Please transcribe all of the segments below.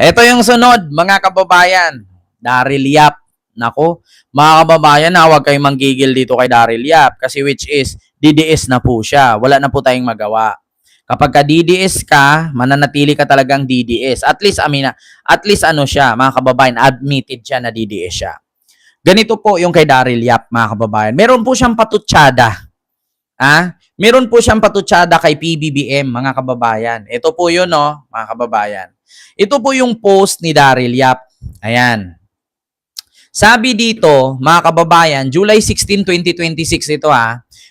Ito yung sunod, mga kababayan. Daryl Yap. Nako, mga kababayan, huwag kayong manggigil dito kay Daryl Yap kasi which is DDS na po siya. Wala na po tayong magawa. Kapag ka DDS ka, mananatili ka talagang DDS. At least, at least ano siya, mga kababayan, admitted siya na DDS siya. Ganito po yung kay Daryl Yap, mga kababayan. Meron po siyang patutsada. Meron po siyang patutsada kay PBBM, mga kababayan. Ito po yun, no, mga kababayan. Ito po yung post ni Daryl Yap. Ayan. Sabi dito, mga kababayan, July 16, 2026 ito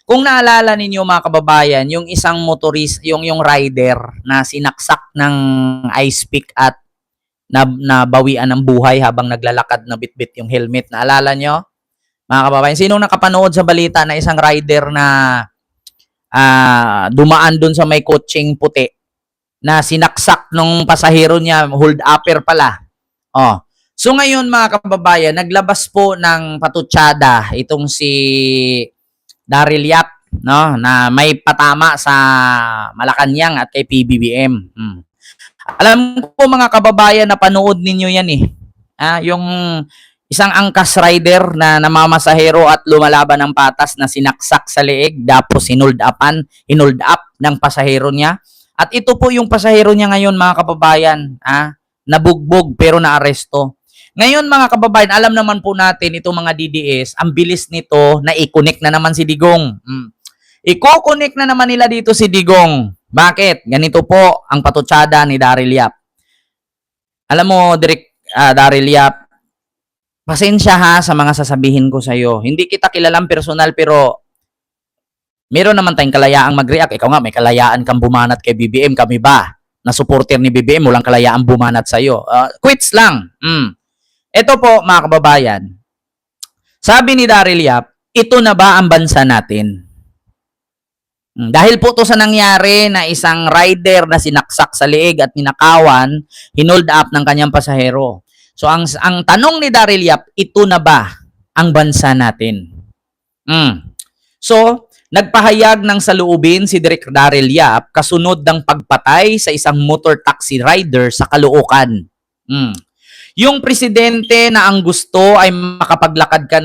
Kung naalala ninyo mga kababayan, yung isang motorist, yung rider na sinaksak ng ice pick at nabawian ng buhay habang naglalakad na bitbit yung helmet. Naalala nyo? Mga kababayan, sinong nakapanood sa balita na isang rider na dumaan dun sa may coaching puti na sinaksak nung pasahero niya, hold upper pala. So ngayon mga kababayan, naglabas po ng patutsada itong si Daryl Yap, no, na may patama sa Malacanang at kay PBBM. Alam ko mga kababayan, na panood ninyo yan yung isang angkas rider na namamasahero at lumalaban ng patas na sinaksak sa leeg tapos hinold up ng pasahero niya. At ito po yung pasahero niya ngayon mga kababayan, nabugbog pero naaresto. Ngayon mga kababayan, alam naman po natin itong mga DDS, ang bilis nito na i-connect na naman si Digong. I-connect na naman nila dito si Digong. Bakit? Ganito po ang patutsada ni Daryl Yap. Alam mo, Daryl Yap, pasensya sa mga sasabihin ko sa iyo. Hindi kita kilalang personal pero meron naman tayong kalayaang mag-react. Ikaw nga, may kalayaan kang bumanat kay BBM. Kami ba? Na supporter ni BBM, walang kalayaan bumanat sa iyo. Quits lang. Ito po, mga kababayan. Sabi ni Daryl Yap, ito na ba ang bansa natin? Dahil po to sa nangyari na isang rider na sinaksak sa leeg at ninakawan, hinold up ng kanyang pasahero. So, ang tanong ni Daryl Yap, ito na ba ang bansa natin? So, nagpahayag ng saloobin si Direk Daryl Yap kasunod ng pagpatay sa isang motor taxi rider sa Caloocan. Yung presidente na ang gusto ay makapaglakad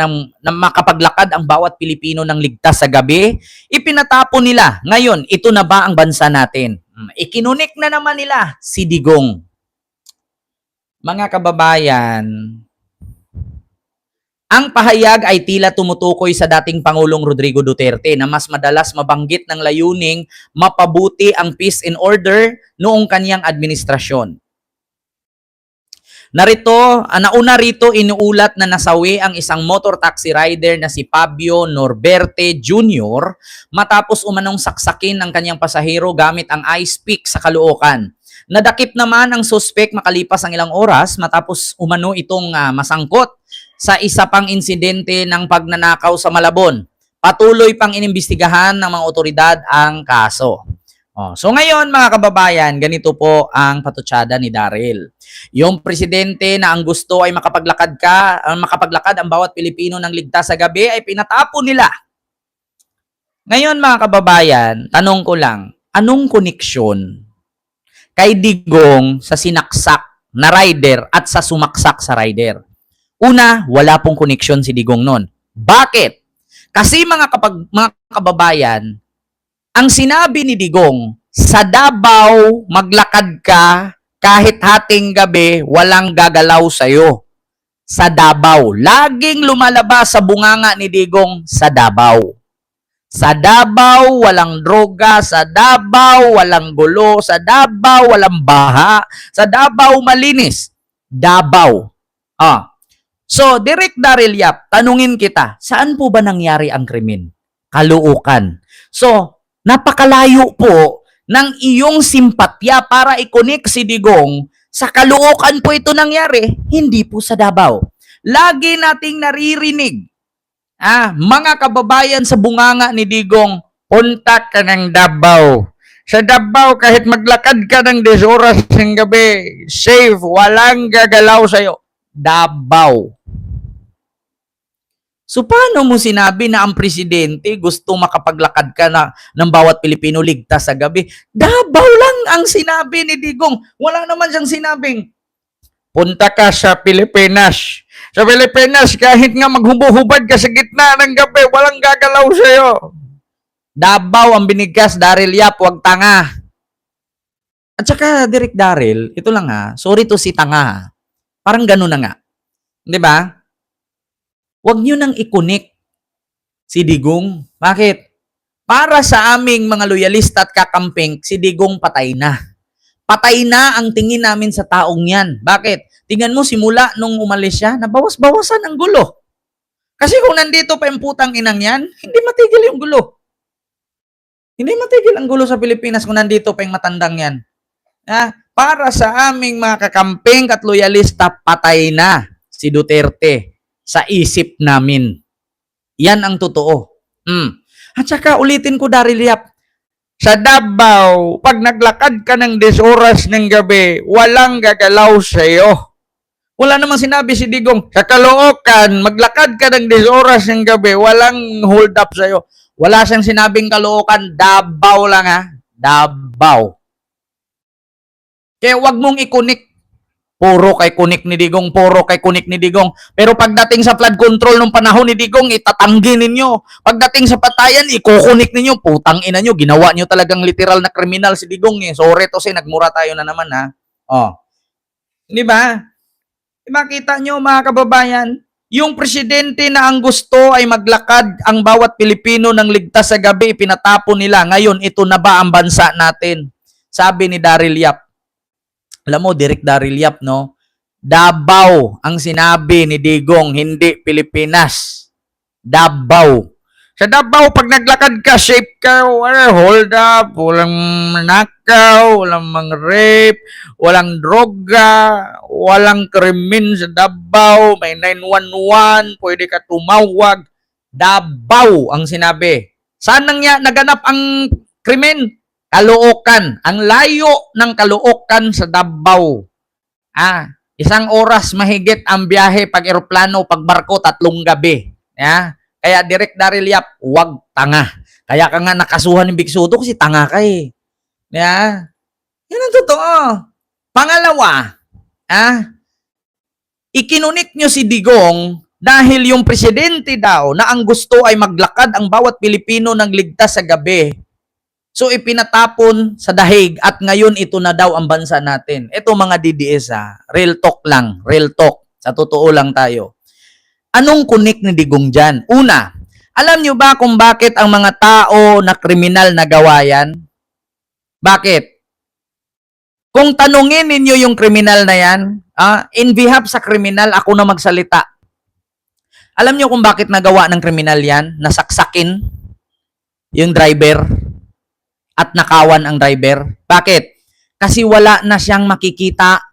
ang bawat Pilipino ng ligtas sa gabi, ipinatapon nila. Ngayon, ito na ba ang bansa natin? Ikinunik na naman nila si Digong. Mga kababayan, ang pahayag ay tila tumutukoy sa dating Pangulong Rodrigo Duterte na mas madalas mabanggit ng layuning mapabuti ang peace and order noong kanyang administrasyon. Nauna rito inuulat na nasawi ang isang motor taxi rider na si Fabio Norberte Jr. matapos umanong saksakin ng kanyang pasahero gamit ang ice pick sa Caloocan. Nadakip naman ang suspek makalipas ang ilang oras matapos umano itong masangkot sa isa pang insidente ng pagnanakaw sa Malabon. Patuloy pang inimbestigahan ng mga otoridad ang kaso. So ngayon mga kababayan, ganito po ang patutsada ni Daryl. Yung presidente na ang gusto ay makapaglakad ang bawat Pilipino ng ligtas sa gabi ay pinatapon nila. Ngayon mga kababayan, tanong ko lang, anong koneksyon kay Digong sa sinaksak na rider at sa sumaksak sa rider? Una, wala pong koneksyon si Digong nun. Bakit? Kasi mga kababayan, ang sinabi ni Digong, sa Davao, maglakad ka, kahit hating gabi, walang gagalaw sa'yo. Sa Davao. Laging lumalabas sa bunganga ni Digong sa Davao. Sa Davao, walang droga. Sa Davao, walang gulo. Sa Davao, walang baha. Sa Davao, malinis. Davao. So, Direk Daryl Yap, tanungin kita, saan po ba nangyari ang krimen? Caloocan. So, napakalayo po ng iyong simpatya para i-connect si Digong sa Caloocan po ito nangyari, hindi po sa Davao. Lagi nating naririnig, mga kababayan sa bunganga ni Digong, punta ka ng Davao. Sa Davao, kahit maglakad ka ng 10 oras ng gabi, safe, walang gagalaw sa'yo. Davao. So, paano mo sinabi na ang presidente gusto makapaglakad ka ng bawat Pilipino ligtas sa gabi? Davao lang ang sinabi ni Digong. Wala naman siyang sinabing punta ka sa Pilipinas. Sa Pilipinas, kahit nga maghubo-hubad ka sa gitna ng gabi, walang gagalaw sa'yo. Davao ang binigkas, Daryl Yap, wag tanga. At saka, Direk Daryl, ito lang sorry to si tanga ha. Parang gano'n na nga. 'Di ba? Wag nyo nang ikunik si Digong. Bakit? Para sa aming mga loyalista at kakamping, si Digong patay na. Patay na ang tingin namin sa taong yan. Bakit? Tingnan mo, simula nung umalis siya, nabawas-bawasan ang gulo. Kasi kung nandito pa yung putang inang yan, hindi matigil yung gulo. Hindi matigil ang gulo sa Pilipinas kung nandito pa yung matandang yan. Para sa aming mga kakamping at loyalista, patay na si Duterte sa isip namin. Yan ang totoo. At saka ulitin ko, Daryl Yap, Sa Davao, pag naglakad ka ng 10 oras ng gabi, walang gagalaw sa'yo. wala namang sinabi si Digong, Sa Caloocan, maglakad ka ng 10 oras ng gabi, walang hold up sa'yo. wala siyang sinabing Caloocan, Davao lang Davao. Kaya wag mong ikunik. Puro kay kunik ni Digong, puro kay kunik ni Digong. Pero pagdating sa flood control nung panahon ni Digong, itatanggi ninyo. Pagdating sa patayan, ikukunik ninyo. Putang ina nyo, ginawa nyo talagang literal na kriminal si Digong Sorry to say, nagmura tayo na naman Di ba? Makita nyo mga kababayan, yung presidente na ang gusto ay maglakad ang bawat Pilipino ng ligtas sa gabi, pinatapon nila. Ngayon, ito na ba ang bansa natin? Sabi ni Daryl Yap. Alam mo, Direk Daryl Yap, no? Davao ang sinabi ni Digong, hindi Pilipinas. Davao. Sa Davao, pag naglakad ka, safe ka, wala hold up, walang nakaw, walang rape, walang droga, walang krimen sa Davao, may 911, pwede ka tumawag. Davao ang sinabi. Saan naganap ang krimen? Caloocan. Ang layo ng Caloocan sa Davao. 1 oras mahigit ang biyahe pag eroplano, pag barko, 3 gabi. Kaya Direk Daryl Yap, wag tanga. Kaya ka nga nakasuhan ng Bigsudo kasi tanga ka Yan ang totoo. Pangalawa, ikinunik nyo si Digong dahil yung presidente daw na ang gusto ay maglakad ang bawat Pilipino ng ligtas sa gabi. So ipinatapon sa dahig at ngayon ito na daw ang bansa natin. Ito mga DDS real talk lang, real talk. Sa totoo lang tayo. Anong kunik ni Digong dyan? Una, alam nyo ba kung bakit ang mga tao na kriminal na gawa yan? Bakit? Kung tanungin ninyo yung kriminal na yan, in behalf sa kriminal, ako na magsalita. Alam nyo kung bakit nagawa ng kriminal yan? Nasaksakin yung driver at nakawan ang driver. Bakit? Kasi wala na siyang makikita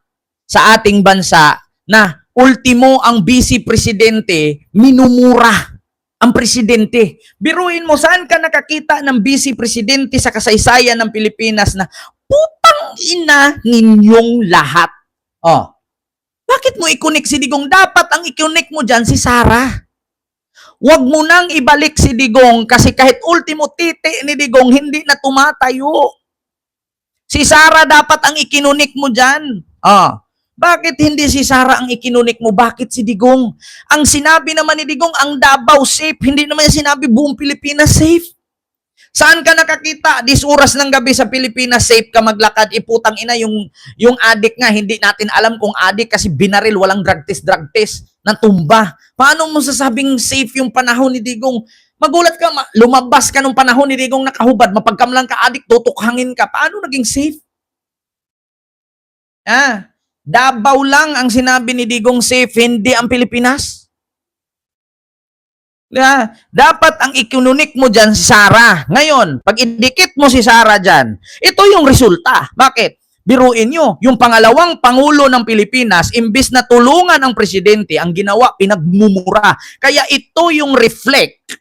sa ating bansa na ultimo ang vice presidente minumura ang presidente. Biruin mo, saan ka nakakita ng vice presidente sa kasaysayan ng Pilipinas na putang ina ninyong lahat? Bakit mo ikunik si Digong? Dapat ang ikunik mo dyan si Sara. Huwag mo nang ibalik si Digong kasi kahit ultimo titi ni Digong hindi na tumatayo. Si Sara dapat ang ikinunik mo dyan. Bakit hindi si Sara ang ikinunik mo? Bakit si Digong? Ang sinabi naman ni Digong, ang Davao safe. Hindi naman niya sinabi buong Pilipinas safe. Saan ka nakakita? 10 oras ng gabi sa Pilipinas, safe ka maglakad. Iputang ina, yung adik nga, hindi natin alam kung adik kasi binaril, walang drug test, natumba. Paano mo sasabing safe yung panahon ni Digong? Magulat ka, lumabas ka nung panahon ni Digong nakahubad, mapagkamlang ka adik, tutukhangin ka. Paano naging safe? Davao lang ang sinabi ni Digong safe, hindi ang Pilipinas. Dapat ang ikinunik mo dyan si Sara. Ngayon, pag idikit mo si Sara dyan, ito yung resulta. Bakit? Biruin nyo, yung pangalawang Pangulo ng Pilipinas, imbis na tulungan ang presidente, ang ginawa, pinagmumura. Kaya ito yung reflect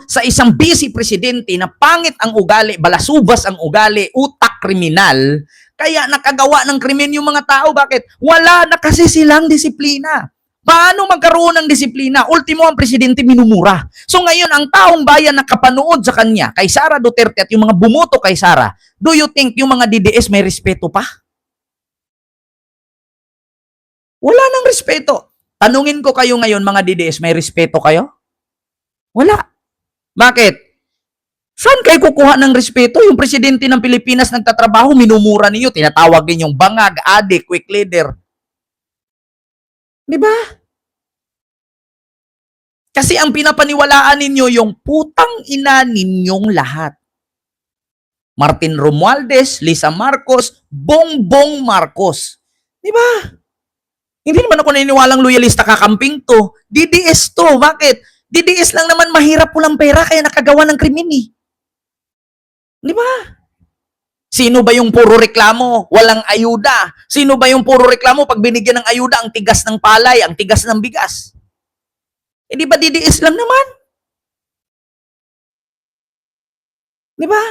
sa isang vice presidente na pangit ang ugali, balasubas ang ugali, utak kriminal, kaya nakagawa ng krimen yung mga tao. Bakit? Wala na kasi silang disiplina. Paano magkaroon ng disiplina? Ultimo ang presidente minumura. So ngayon, ang taong bayan na kapanood sa kanya, kay Sara Duterte at yung mga bumoto kay Sara, do you think yung mga DDS may respeto pa? Wala nang respeto. Tanungin ko kayo ngayon, mga DDS, may respeto kayo? Wala. Bakit? Saan kayo kukuha ng respeto? Yung presidente ng Pilipinas nagtatrabaho, minumura ninyo, tinatawag ninyong bangag, adik, quick leader. Di ba? Kasi ang pinapaniwalaan ninyo yung putang ina ninyong lahat. Martin Romualdez, Lisa Marcos, Bongbong Marcos. Di ba? Hindi naman ako naniniwalang loyalista kakamping to. DDS to. Bakit? DDS lang naman mahirap pulang pera kaya nakagawa ng krimen eh. Di ba? Sino ba yung puro reklamo? Walang ayuda. Sino ba yung puro reklamo pag binigyan ng ayuda, ang tigas ng palay, ang tigas ng bigas? Eh di ba DDS lang naman? Di ba?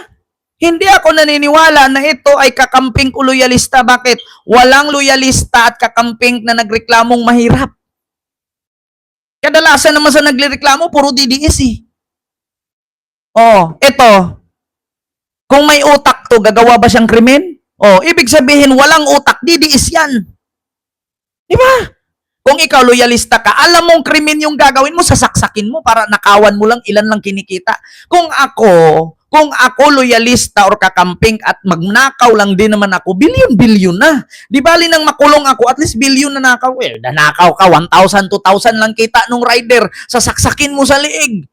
Hindi ako naniniwala na ito ay kakamping o loyalista. Bakit? Walang loyalista at kakamping na nagreklamong mahirap. Kadalasan naman sa nagreklamo, puro DDS eh. Oh, ito. Kung may utak to, gagawa ba siyang krimen? Oh, ibig sabihin, walang utak, DDS yan. Di ba? Kung ikaw loyalista ka, alam mong krimen yung gagawin mo, sasaksakin mo para nakawan mo lang, ilan lang kinikita. Kung ako loyalista or kakamping at magnakaw lang din naman ako, bilyon-bilyon na. Di bali nang makulong ako, at least bilyon na nakaw. Well, nanakaw ka, 1,000, 2,000 lang kita nung rider, sasaksakin mo sa liig.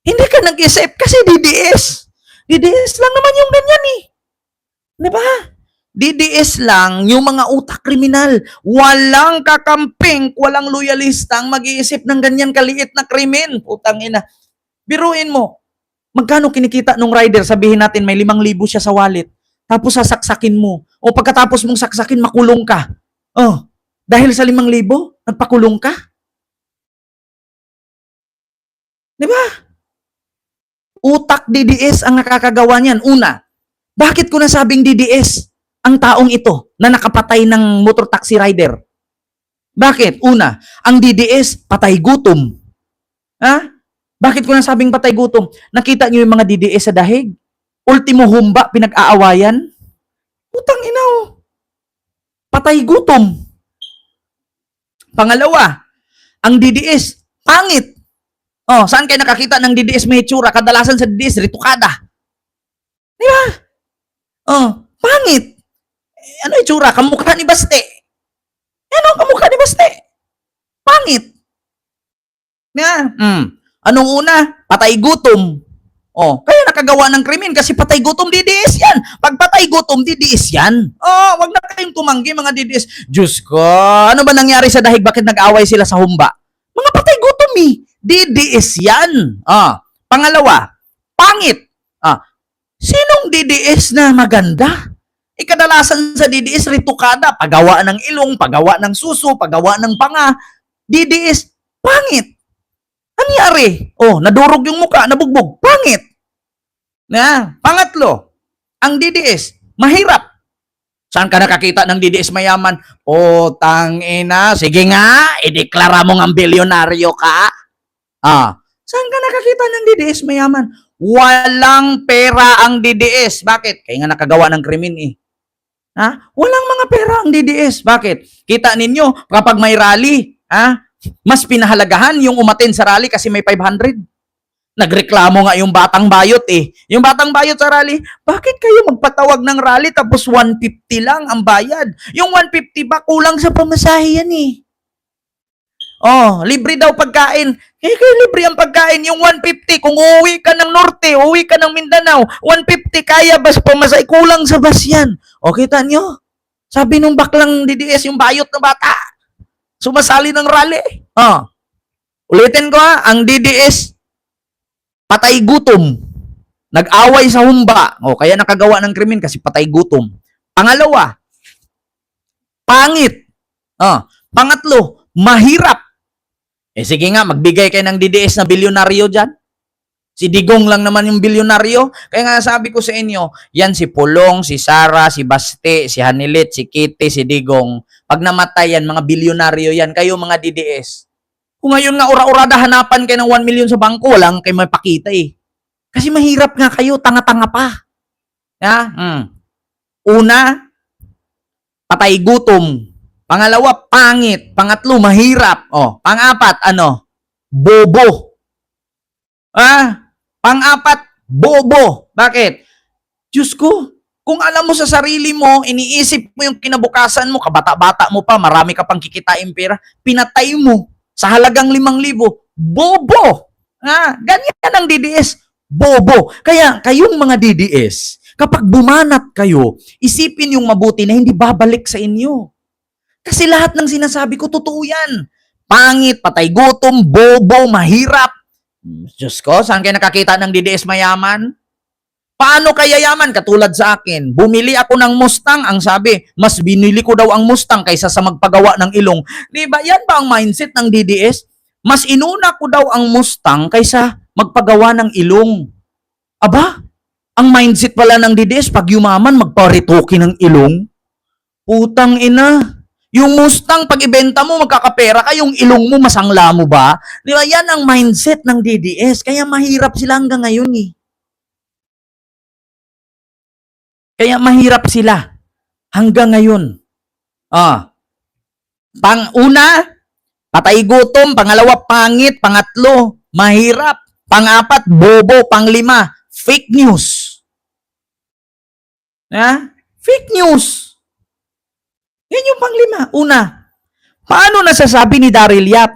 Hindi ka nag-isip kasi DDS. DDS lang naman yung ganyan eh. Di ba? DDS lang yung mga utak kriminal. Walang kakamping, walang loyalistang mag-iisip ng ganyan kaliit na krimen. Putang ina. Biruin mo. Magkano kinikita nung rider? Sabihin natin may 5,000 siya sa wallet. Tapos sasaksakin mo. O pagkatapos mong saksakin, makulong ka. Oh, dahil sa 5,000, nagpakulong ka? Di ba? Utak DDS ang nakakagawa niyan. Una, bakit ko nasabing DDS ang taong ito na nakapatay ng motor taxi rider? Bakit? Una, ang DDS patay gutom. Ha? Bakit ko nasabing patay gutom? Nakita niyo yung mga DDS sa dahig? Ultimo humba, pinag-aawayan? Utang inaw. Patay gutom. Pangalawa, ang DDS, pangit. Oh, saan kayo nakakita ng DDS may itsura? Kadalasan sa DDS, ritukada. Di ba? Oh, pangit. Ano itsura? Kamukha ni Baste. Ano kamukha ni Baste? Pangit. Nga. Anong una? Patay gutom. Oh, kaya nakagawa ng krimen kasi patay gutom DDS yan. Pag patay gutom DDS yan. Oh, wag na kayong tumanggi mga DDS. Diyos ko, ano ba nangyari sa dahig? Bakit nag-away sila sa humba? Mga patay gutom eh. DDS yan. Pangalawa, pangit. Sinong DDS na maganda? Kadalasan sa DDS, ritukada, paggawa ng ilong, paggawa ng suso, paggawa ng panga. DDS, pangit. Anyari? Oh, nadurog yung muka, nabugbog. Pangit. Pangatlo, ang DDS, mahirap. Saan ka nakakita ng DDS mayaman? Oh, tangina. Sige nga, ideklara mo ng bilyonaryo ka. Saan ka nakakita ng DDS mayaman? Walang pera ang DDS. Bakit? Kaya nga nakagawa ng krimen eh. Walang mga pera ang DDS. Bakit? Kita ninyo, kapag may rally, mas pinahalagahan yung umaten sa rally kasi may 500. Nagreklamo nga yung Batang Bayot eh. Yung Batang Bayot sa rally, bakit kayo magpatawag ng rally tapos 150 lang ang bayad? Yung 150 ba kulang sa pamasahe yan eh. Oh, libre daw pagkain. Kaya libre ang pagkain. Yung 150, kung uuwi ka ng Norte, uuwi ka ng Mindanao, 150 kaya bas pamasahe. Kulang sa bas yan. O, kita nyo? Sabi nung baklang DDS, yung bayot na bata, sumasali ng rally. Ulitin ko ang DDS, patay gutom. Nag-away sa humba. O, kaya nakagawa ng krimen kasi patay gutom. Pangalawa, pangit. Pangatlo, mahirap. Sige nga, magbigay kayo ng DDS na bilyonaryo dyan. Si Digong lang naman yung bilyonaryo. Kaya nga sabi ko sa inyo, yan si Pulong, si Sara, si Baste, si Hanilit, si Kitty, si Digong. Pag namatay yan, mga bilyonaryo yan. Kayo mga DDS. Kung ngayon nga ura-urada hanapan kayo ng 1 million sa bangko, walang kayo may pakita eh. Kasi mahirap nga kayo, tanga-tanga pa. Una, patay gutom. Pangalawa, pangit. Pangatlo, mahirap. Pang-apat, ano? Bobo. Pang-apat, bobo. Bakit? Diyos ko, kung alam mo sa sarili mo, iniisip mo yung kinabukasan mo, kabata-bata mo pa, marami ka pang kikitain pera, pinatay mo sa halagang 5,000. Bobo! Ganyan ang DDS. Bobo. Kaya kayong mga DDS, kapag bumanat kayo, isipin yung mabuti na hindi babalik sa inyo. Kasi lahat ng sinasabi ko, totoo yan. Pangit, patay gutom, bobo, mahirap. Diyos ko, saan kayo nakakita ng DDS mayaman? Paano kaya yaman? Katulad sa akin, bumili ako ng Mustang, ang sabi, mas binili ko daw ang Mustang kaysa sa magpagawa ng ilong. Di ba? Yan ba ang mindset ng DDS? Mas inuna ko daw ang Mustang kaysa magpagawa ng ilong. Aba, ang mindset pala ng DDS, pag yumaman, magparitoke ng ilong. Putang ina. Yung Mustang, pag ibenta mo, magkakapera ka, yung ilong mo, masangla mo ba? Di ba? Yan ang mindset ng DDS. Kaya mahirap sila hanggang ngayon eh. Kaya mahirap sila hanggang ngayon. Pang-una, patay gutom. Pangalawa, pangit. Pangatlo, mahirap. Pang-apat, bobo. Pang-lima, fake news. Fake news. Yan yung pang-lima. Una, paano nasasabi ni Daryl Yap?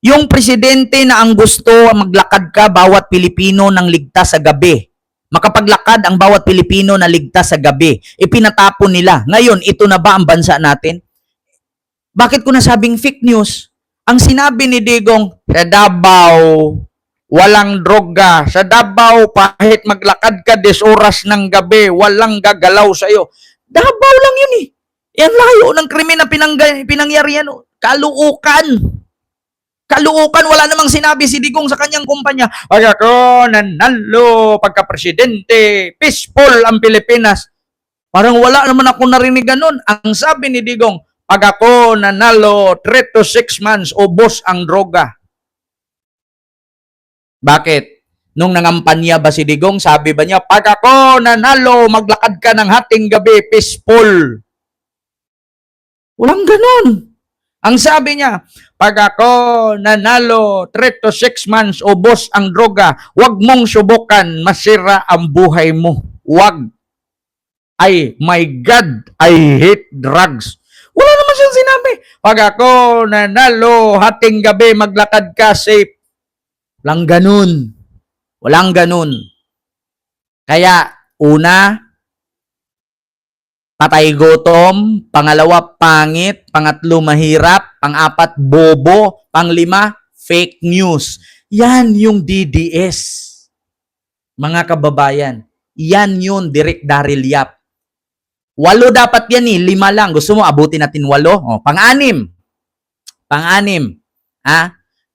Yung presidente na ang gusto maglakad ka bawat Pilipino ng ligtas sa gabi. Makapaglakad ang bawat Pilipino na ligtas sa gabi. Ipinatapon nila. Ngayon, ito na ba ang bansa natin? Bakit ko nasabing fake news? Ang sinabi ni Digong, sa Davao, walang droga. Sa Davao, kahit maglakad ka 10 oras ng gabi, walang gagalaw sa'yo. Davao lang yun eh. Yan layo ng krimen na pinangyarihan. Kaluukan. Kaluukan, wala namang sinabi si Digong sa kanyang kumpanya. Ay ako, nanalo, pagka-presidente, peaceful ang Pilipinas. Parang wala naman ako narinig ganun. Ang sabi ni Digong, pag ako nanalo, 3 to 6 months, ubos ang droga. Bakit? Nung nangampanya ba si Digong, sabi ba niya, pag ako nanalo, maglakad ka ng hating gabi, peaceful. Walang ganun. Ang sabi niya, pag ako nanalo 3 to 6 months, ubos ang droga, wag mong subukan, masira ang buhay mo. Wag. Ay, my God, I hate drugs. Wala naman siyang sinabi. Pag ako nanalo, hating gabi, maglakad ka, safe. Walang ganun. Walang ganun. Kaya, una, patay gutom, pangalawa, pangit, pangatlo, mahirap, pang-apat, bobo, pang-lima, fake news. Yan yung DDS. Mga kababayan, yan yun, Direk Daryl Yap. 8 dapat yan eh, 5 lang. Gusto mo, abutin natin 8? Pang-anim. Pang-anim.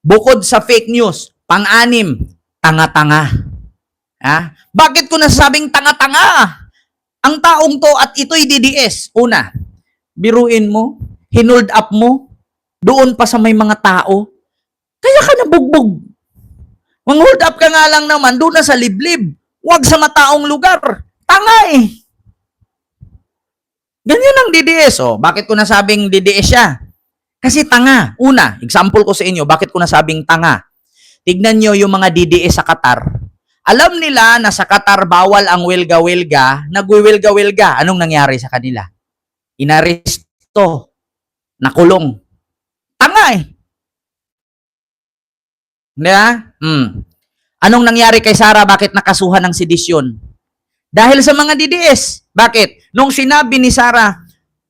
Bukod sa fake news, pang-anim, tanga-tanga. Bakit ko nasabing tanga-tanga? Ang taong to at ito'y DDS. Una, biruin mo, hinold up mo, doon pa sa may mga tao. Kaya ka nabugbog. Mang-hold up ka nga lang naman, doon na sa liblib. Huwag sa mataong lugar. Tanga eh. Ganyan ang DDS. Bakit ko nasabing DDS siya? Kasi tanga. Una, example ko sa inyo, bakit ko nasabing tanga? Tignan nyo yung mga DDS sa Qatar. Alam nila na sa Qatar bawal ang welga-welga, nagwiwelga-welga. Anong nangyari sa kanila? Inaresto. Nakulong. Tanga eh. Diba? Anong nangyari kay Sara? Bakit nakasuhan ng sedisyon? Dahil sa mga DDS. Bakit? Nung sinabi ni Sara,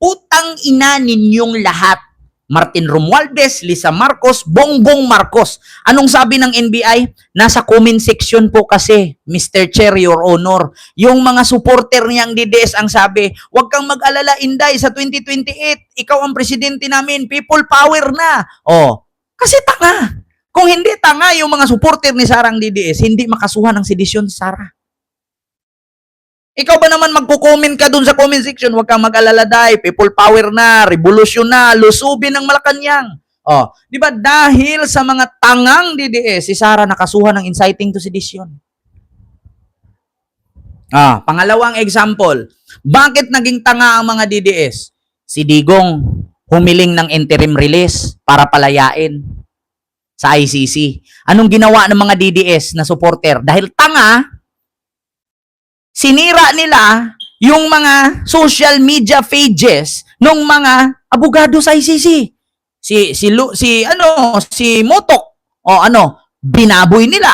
utang ina ninyong lahat. Martin Romualdez, Lisa Marcos, Bongbong Marcos. Anong sabi ng NBI? Nasa comment section po kasi, Mr. Chair, Your Honor. Yung mga supporter niyang DDS ang sabi, huwag kang mag-alala, Inday, sa 2028, ikaw ang presidente namin, people power na. Kasi tanga. Kung hindi tanga yung mga supporter ni Sarang DDS, hindi makasuhan ng sedisyon si Sara. Ikaw ba naman magko-comment ka dun sa comment section, huwag kang mag-alala, day, people power na, revolusyon na, lusubin ng Malacanang. Di ba dahil sa mga tangang DDS, si Sara nakasuhan ng inciting to sedition. Pangalawang example, bakit naging tanga ang mga DDS? Si Digong, humiling ng interim release para palayain sa ICC. Anong ginawa ng mga DDS na supporter? Dahil tanga, sinira nila yung mga social media pages ng mga abogado sa ICC. Si Motok, binaboy nila.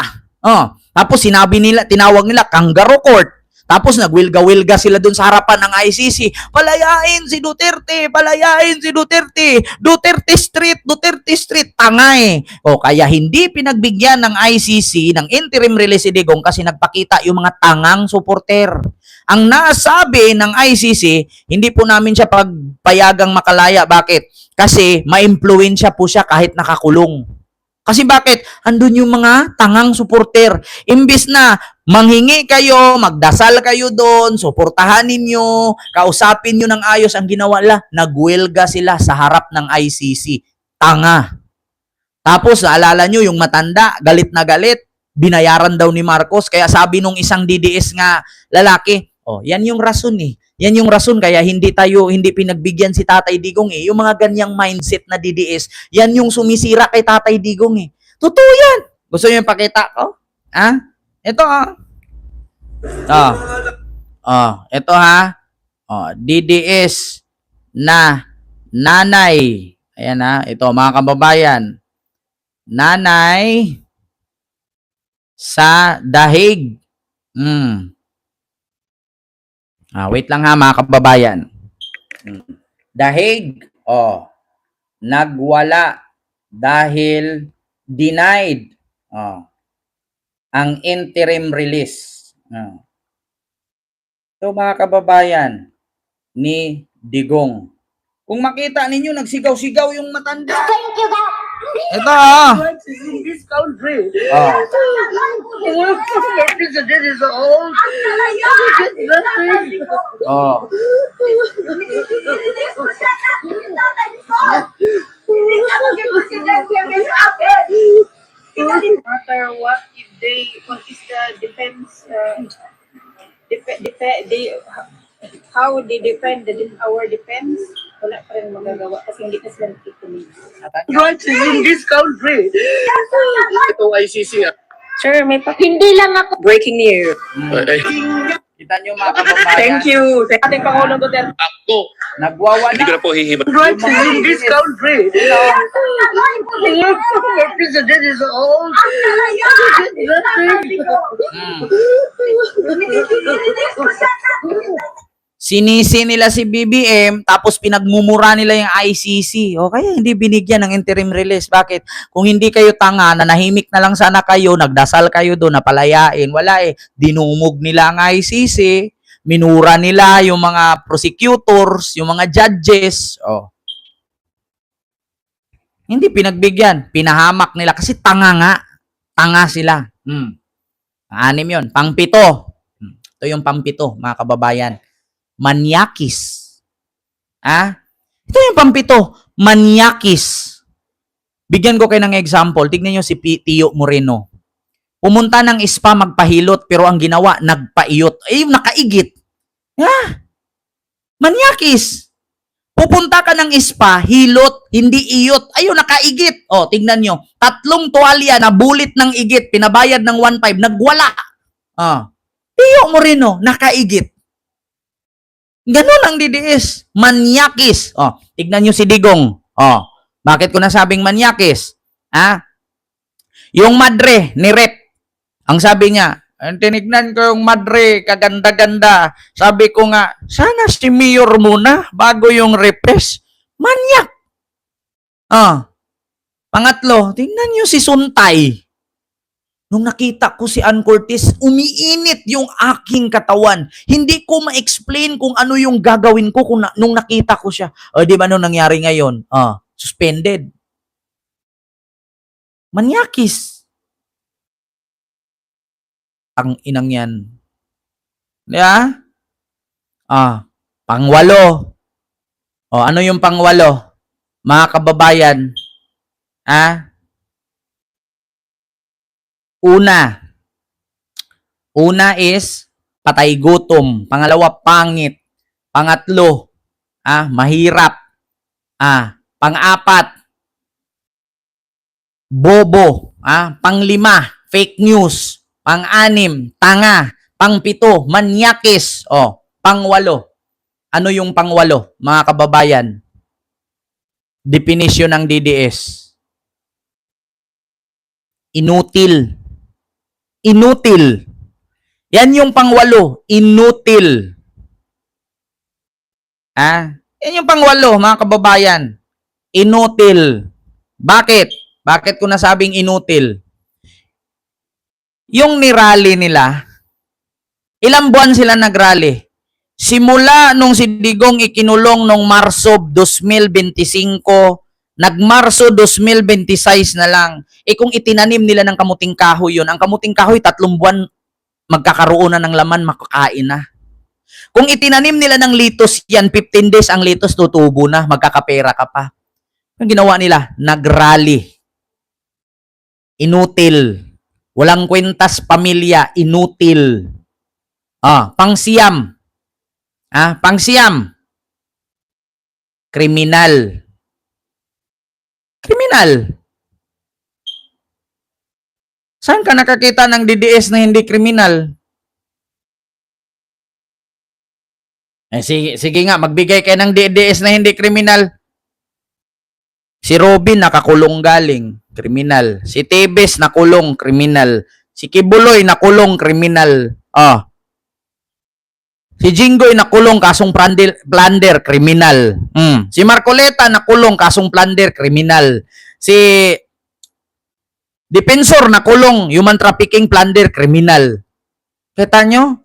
Tapos tinawag nila kangaroo court. Tapos nagwilga-wilga sila dun sa harapan ng ICC. Palayain si Duterte, palayain si Duterte. Duterte Street, tangay. Kaya hindi pinagbigyan ng ICC ng interim release si Digong kasi nagpakita yung mga tangang suporter. Ang nasabi ng ICC, hindi po namin siya pagpayagang makalaya. Bakit? Kasi ma-impluwensya po siya kahit nakakulong. Kasi bakit? Andun yung mga tangang suporter. Imbis na manghingi kayo, magdasal kayo doon, suportahan ninyo, kausapin nyo ng ayos, ang ginawa nila, nagwelga sila sa harap ng ICC. Tanga. Tapos, naalala nyo, yung matanda, galit na galit, binayaran daw ni Marcos. Kaya sabi nung isang DDS nga lalaki, yan yung rason eh. Yan yung rason kaya hindi pinagbigyan si Tatay Digong eh. Yung mga ganyang mindset na DDS, yan yung sumisira kay Tatay Digong eh. Totoo yan. Gusto niyo ipakita ko? Ito ito DDS na nanay. Ayan ito mga kababayan. Nanay sa dahig. Wait lang mga kababayan. Dahig, nagwala dahil denied ang interim release. So mga kababayan ni Digong. Kung makita ninyo, nagsigaw-sigaw yung matanda. Thank you, God. Ito In this country, Oh. the president is old. Nothing. Oh. No matter what, if what is the defense, how they defend our defense, wala pa rin magagawa kasi hindi na sila nakikinig. Rights in this country. Ito ICC Sir, may Hindi lang ako. breaking news. Kita nyo mga kababayan. Thank you. Ating Pangulong Duterte. Ako, Nagwawala. hindi ko na po hihibat. Rights in this country. The president is old. Nothing. Sinisi nila si BBM tapos pinagmumura nila yung ICC. Kaya hindi binigyan ng interim release. Bakit? Kung hindi kayo tanga, nanahimik na lang sana kayo, nagdasal kayo doon, napalayain. Wala dinumog nila ang ICC, minura nila yung mga prosecutors, yung mga judges. Hindi pinagbigyan, pinahamak nila kasi tanga nga. Tanga sila. Anim yun. Pangpito. Ito yung pangpito, mga kababayan. Manyakis. Ito yung pampito. Manyakis. Bigyan ko kayo ng example. Tignan nyo si Tio Moreno. Pumunta ng spa magpahilot pero ang ginawa, nagpaiyot. Yung nakaigit. Manyakis. Pupunta ka ng spa, hilot, hindi iyot. Ayun, nakaigit. Tignan nyo. 3 tuwalya na bulit ng igit, pinabayad ng 1.5, nagwala. Tio Moreno, nakaigit. Ganun ang DDS. Manyakis. Tignan nyo si Digong. Bakit ko nasabing manyakis? Yung madre ni Rep. Ang sabi niya, tinignan ko yung madre, kaganda-ganda. Sabi ko nga, sana si Mayor muna bago yung repres. Manyak. Pangatlo, tingnan nyo si Suntay. Nung nakita ko si Ann Curtis, umiinit yung aking katawan. Hindi ko ma-explain kung ano yung gagawin ko nung nakita ko siya. Di ba nung nangyari ngayon? Suspended. Manyakis. Ang inang yan. Pangwalo. Ano yung pangwalo? Mga kababayan, Una is patay gutom. Pangalawa, pangit. Pangatlo, mahirap. Pang-apat, bobo. Pang-lima, fake news. Pang-anim, tanga. Pang-pito, manyakis. Pang-walo. Ano yung pang-walo, mga kababayan? Definition ng DDS. Inutil. Inutil. Yan yung pang-walo. Inutil. Yan yung pang-walo, mga kababayan. Inutil. Bakit? Bakit ko nasabing inutil? Yung nirally nila, ilang buwan sila nagrally? Simula nung si Digong ikinulong nung Marso 2025, nag-Marso 2026 na lang. Kung itinanim nila ng kamuting kahoy yun, ang kamuting kahoy 3 buwan magkakaroon na ng laman, makakain na. Kung itinanim nila ng litos yan, 15 days ang litos tutubo na, magkakapera ka pa. Ang ginawa nila, nagrally. Inutil. Walang kwentas pamilya, inutil. Pangsiyam. Pangsiyam. Kriminal. Kriminal. Saan ka nakakita ng DDS na hindi kriminal? Sige nga, magbigay kayo ng DDS na hindi kriminal. Si Robin nakakulong galing, kriminal. Si Tebes nakulong, kriminal. Si Kibuloy nakulong, kriminal. Si Jinggoy nakulong kasong plunder, kriminal. Si Marcoleta nakulong kasong plunder, kriminal. Si Defensor nakulong, human trafficking, plunder, kriminal. Kita nyo?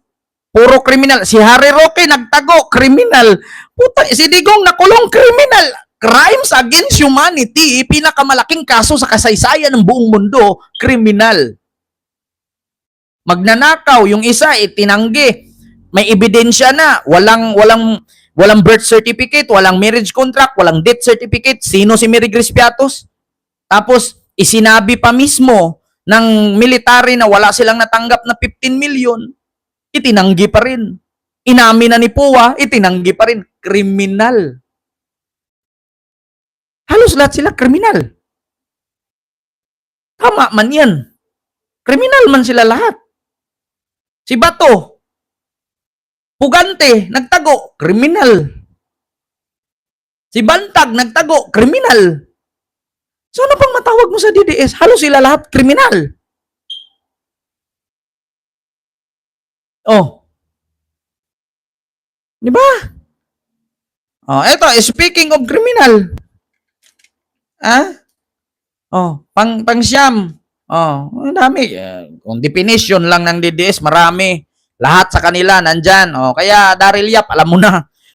Puro kriminal. Si Harry Roque nagtago, kriminal. Puta, si Digong nakulong, kriminal. Crimes against humanity, pinakamalaking kaso sa kasaysayan ng buong mundo, kriminal. Magnanakaw, yung isa itinanggi. May ebidensya na, walang birth certificate, walang marriage contract, walang death certificate. Sino si Mary Grace Piatos? Tapos isinabi pa mismo ng military na wala silang natanggap na 15 million. Itinanggi pa rin. Inamin na ni PUA, itinanggi pa rin. Kriminal. Halos lahat sila kriminal. Tama man yan. Kriminal man sila lahat. Si Bato, Pugante, nagtago, kriminal. Si Bantag, nagtago, kriminal. So ano pang matawag mo sa DDS? Halos sila lahat kriminal. Di ba? Eto, speaking of criminal. Pang-siyam. Dami. Kung definition lang ng DDS, marami. Lahat sa kanila nandyan. Kaya Daryl Yap, alam mo na.